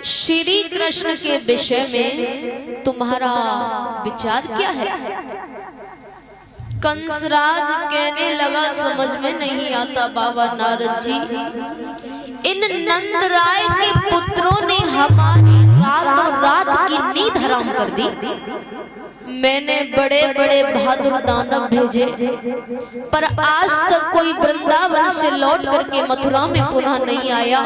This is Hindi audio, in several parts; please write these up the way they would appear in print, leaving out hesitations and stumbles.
श्री कृष्ण के विषय में तुम्हारा विचार क्या है? कंसराज कहने लगा, समझ में नहीं आता बाबा नारद जी, इन नंद राय के पुत्रों ने हमारी रातों रात की नींद हराम कर दी। मैंने बड़े बड़े बहादुर दानव भेजे, पर आज तक कोई वृंदावन से लौट करके मथुरा में पुनः नहीं आया।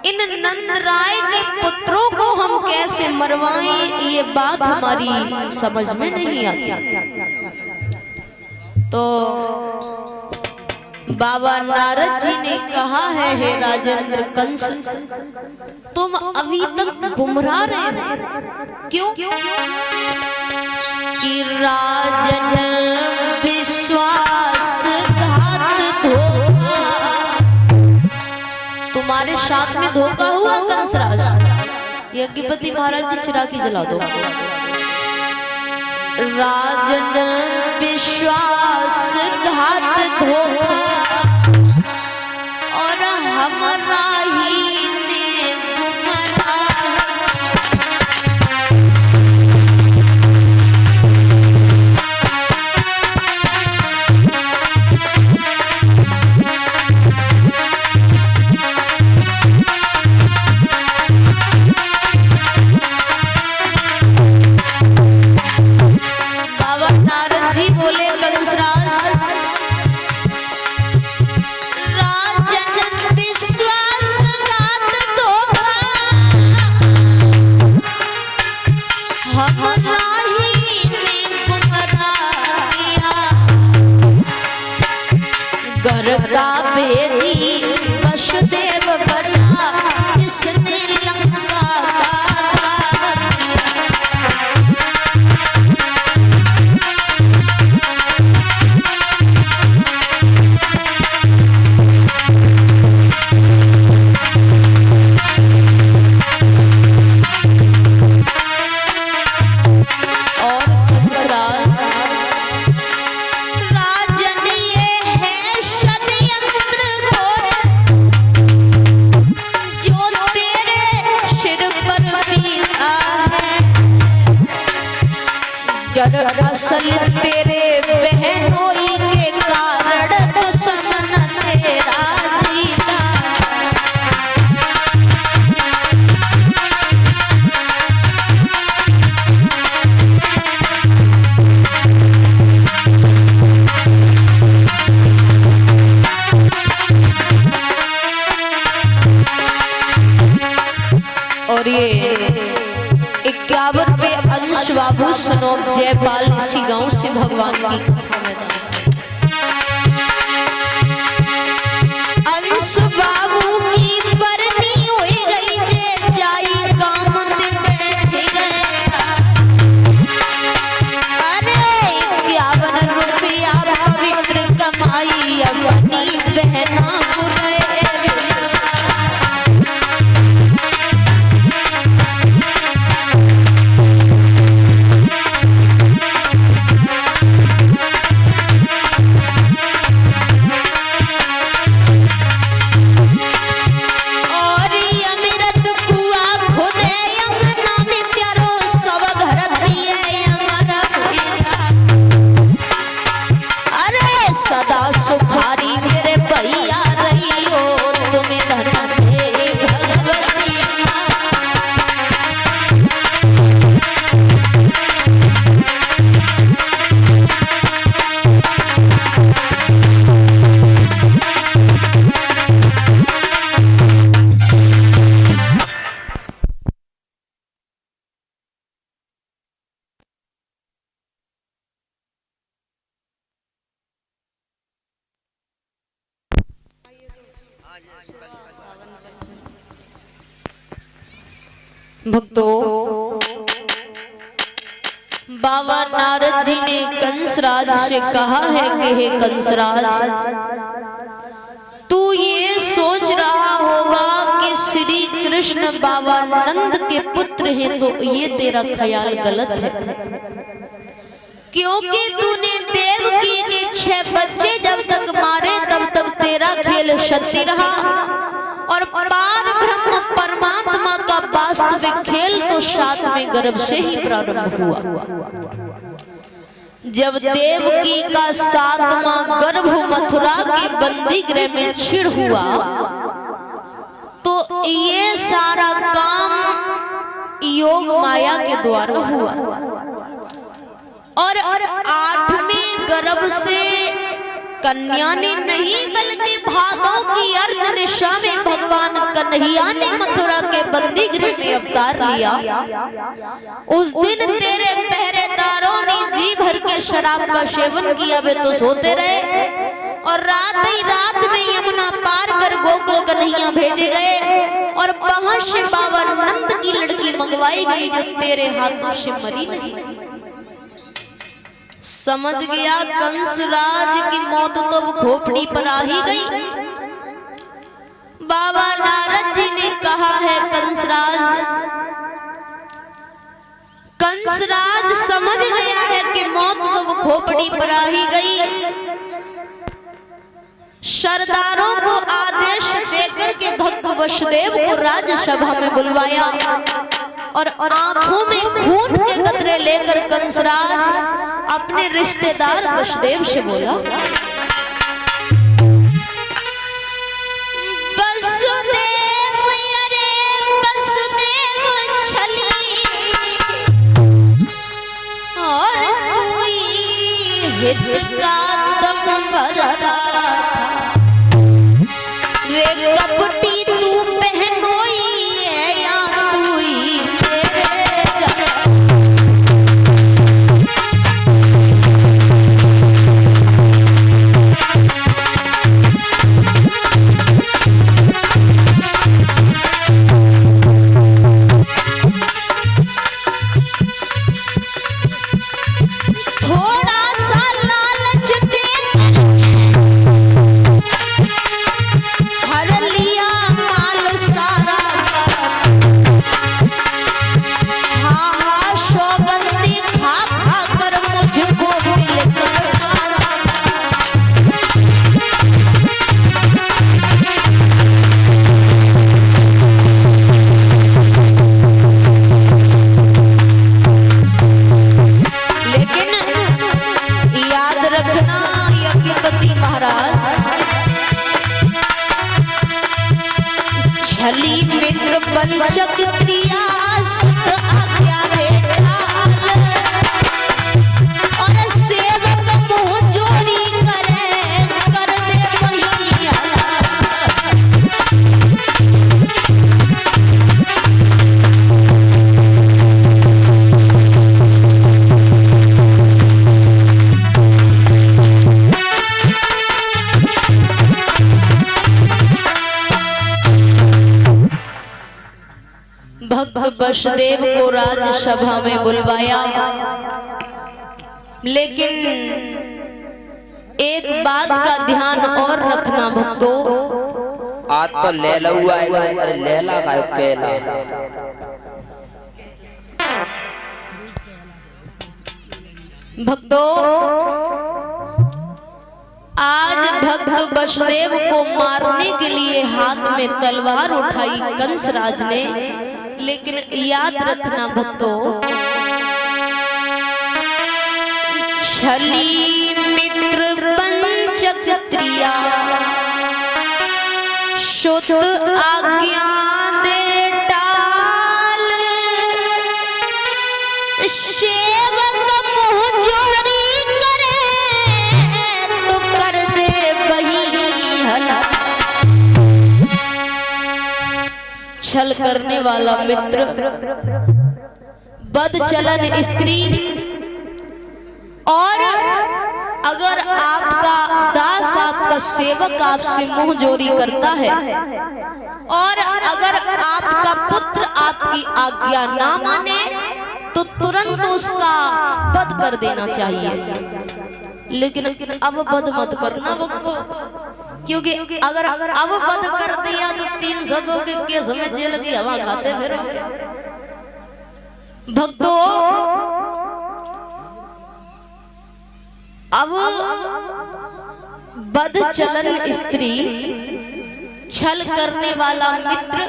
इन नंद राय के पुत्रों को हम कैसे मरवाएं, ये बात हमारी समझ में नहीं आती। तो बाबा नारद जी ने कहा है, हे राजेंद्र कंस, तुम अभी तक गुमराह रहे हो। क्यों? कि राजन विश्वासघात धोखा, तुम्हारे साथ में धोखा हुआ कंसराज। यज्ञपति महाराज जी चिरागी जला दो। राजन विश्वासघात धोखा और हमरा ही ने गुमराह। बाबा नारद जी बोले, कंसराज, राजन विश्वासघात धोखा हमरा ही ने गुमराह किया। घर का भेदी वसुदेव बना, जिसने लंका का दाह किया। असल तेरे बहनोई के कारण दुश्मन तेरा जीता। और ये 51वें अंश बाबू सनोप जयपाल इसी गांव से भगवान की कथा में अंश बाबू की बरनी हो गई, जे जाई काम ते बैठ गए। अरे 51 रुपया पवित्र कमाई अपनी बहना को रहे। सदा सुखारी मेरे भैया रही हो, तुम्हें धन दे भगवती। भक्तों, बाबा नारद जी ने कंसराज से कहा है कि हे कंसराज, तू ये सोच रहा होगा कि श्री कृष्ण बाबा नंद के पुत्र हैं, तो ये तेरा ख्याल गलत है। क्योंकि तूने देवकी के 6 बच्चे जब तक मारे तब तक तेरा खेल सत्य रहा, और पार ब्रह्म परमात्मा का वास्तविक खेल तो 7वें गर्भ से ही प्रारंभ हुआ। जब देवकी का 7वां गर्भ मथुरा के बंदी गृह में छिड़ हुआ तो ये सारा काम योग माया के द्वारा हुआ। और 8वें गर्भ से कन्या ने नहीं बल्कि भादों की अर्ध निशा में भगवान कन्हैया ने मथुरा के बंदी गृह में अवतार लिया। उस दिन तेरे पहरेदारों ने जी भर के शराब का सेवन किया, वे तो सोते रहे और रात ही रात में यमुना पार कर गोकुल कन्हैया भेजे गए और वहां से बाबा नंद की लड़की मंगवाई गई जो तेरे हाथों से मरी नहीं। समझ गया कंसराज की मौत तो खोपड़ी पर आ ही गई। बाबा नारद जी ने कहा है कंसराज समझ गया है कि मौत तो खोपड़ी पर आ ही गई। सरदारों को आदेश देकर के भक्त वसुदेव को राजसभा में बुलवाया और आंखों में खून के कतरे लेकर कंसराज अपने रिश्तेदार वसुदेव से बोला, वसुदेव अरे वसुदेव छली और तू हित का दम भरता रे कपटी तू पहनोई है या तू ही तेरे घर। थोड़ा सा लालच देकर हर लिया माल सारा, हाँ हाँ सौगंधी खा खा कर मुझको मिलकर लेकिन याद रखना यज्ञपति महाराज, छली मित्र पंचक क्रिया सुत आज्ञा भेटाल और सेवक मुँह जोड़ी करे कर दे वही हला। भक्त वसुदेव को राजसभा में बुलवाया, लेकिन एक बात का ध्यान और रखना भक्तों, आज तो लैला हुआ है, अरे लैला का केला भक्तों, आज भक्त वसुदेव को मारने के लिए हाथ में तलवार उठाई कंसराज ने, लेकिन याद रखना भक्तों, छली मित्र पंचक क्रिया सुत आज्ञा दे टाल, सेवक मुँह जोड़ी करे तो कर दे वही हला। छल करने वाला मित्र, बदचलन स्त्री, और अगर आपका दास आपका सेवक आपसे मुंह जोरी करता है और अगर आपका पुत्र आपकी आज्ञा ना माने तो तुरंत उसका वध कर देना चाहिए। लेकिन अब वध मत करना भक्तों, क्योंकि अगर अब वध कर दिया तो 300 के केस में जेल की हवा खाते फिरोगे। भक्तों, अब बदचलन स्त्री छल करने वाला मित्र,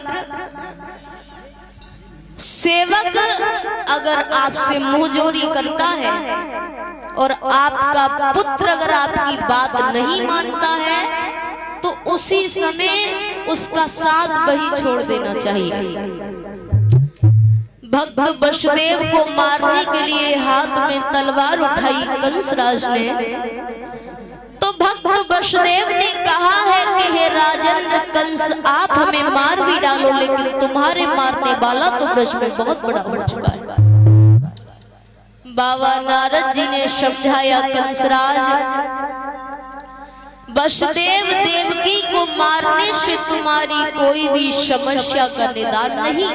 सेवक अगर आपसे मुंहजोरी करता है और आपका पुत्र अगर आपकी बात नहीं मानता है तो उसी समय उसका साथ वही छोड़ देना चाहिए। भक्त वसुदेव को मारने के लिए हाथ में तलवार उठाई कंसराज ने, तो भक्त वसुदेव ने कहा है कि हे राजेंद्र कंस, आप हमें मार भी डालो लेकिन तुम्हारे मारने वाला तो ब्रज में बहुत बड़ा हो चुका है। बाबा नारद जी ने समझाया, कंसराज, वसुदेव देवकी को मारने से तुम्हारी कोई भी समस्या का निदान नहीं,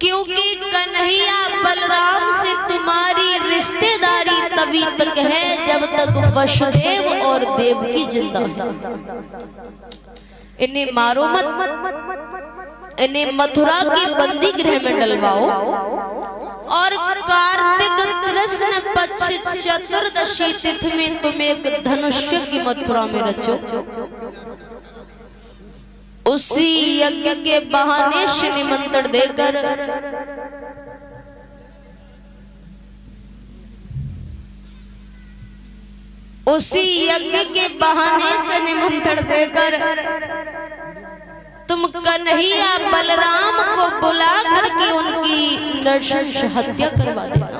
क्योंकि कन्हैया बलराम से तुम्हारी रिश्तेदारी तभी तक है जब तक वसुदेव और देवकी जिंदा है। इन्हें मारो मत, इन्हें मथुरा की बंदी गृह में डलवाओ और कार्तिक कृष्ण पक्ष चतुर्दशी तिथि में तुम एक धनुष्य की मथुरा में रचो। उसी यज्ञ के बहाने से निमंत्रण देकर तुम कन्हैया बलराम को बुला करके उनकी नृशंस हत्या करवा देना।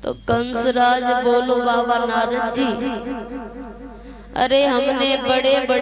तो कंसराज बोलो, बाबा नारद जी, अरे हमने बड़े बड़े